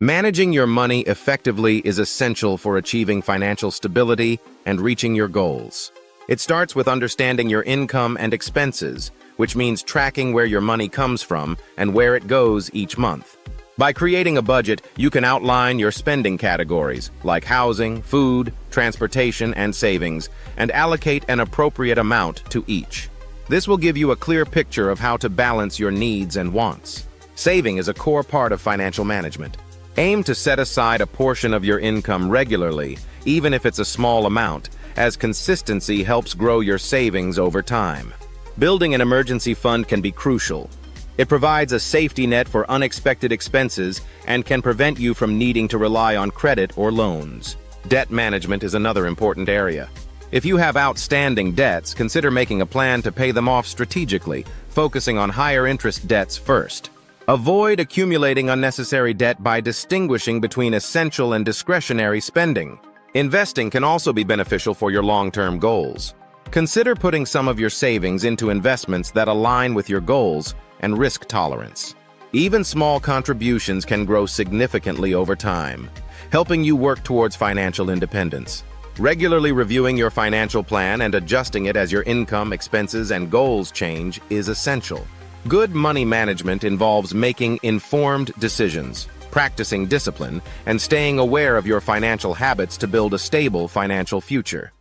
Managing your money effectively is essential for achieving financial stability and reaching your goals. It starts with understanding your income and expenses, which means tracking where your money comes from and where it goes each month. By creating a budget, you can outline your spending categories, like housing, food, transportation, and savings, and allocate an appropriate amount to each. This will give you a clear picture of how to balance your needs and wants. Saving is a core part of financial management. Aim to set aside a portion of your income regularly, even if it's a small amount, as consistency helps grow your savings over time. Building an emergency fund can be crucial. It provides a safety net for unexpected expenses and can prevent you from needing to rely on credit or loans. Debt management is another important area. If you have outstanding debts, consider making a plan to pay them off strategically, focusing on higher interest debts first. Avoid accumulating unnecessary debt by distinguishing between essential and discretionary spending. Investing can also be beneficial for your long-term goals. Consider putting some of your savings into investments that align with your goals and risk tolerance. Even small contributions can grow significantly over time, helping you work towards financial independence. Regularly reviewing your financial plan and adjusting it as your income, expenses, and goals change is essential. Good money management involves making informed decisions, practicing discipline, and staying aware of your financial habits to build a stable financial future.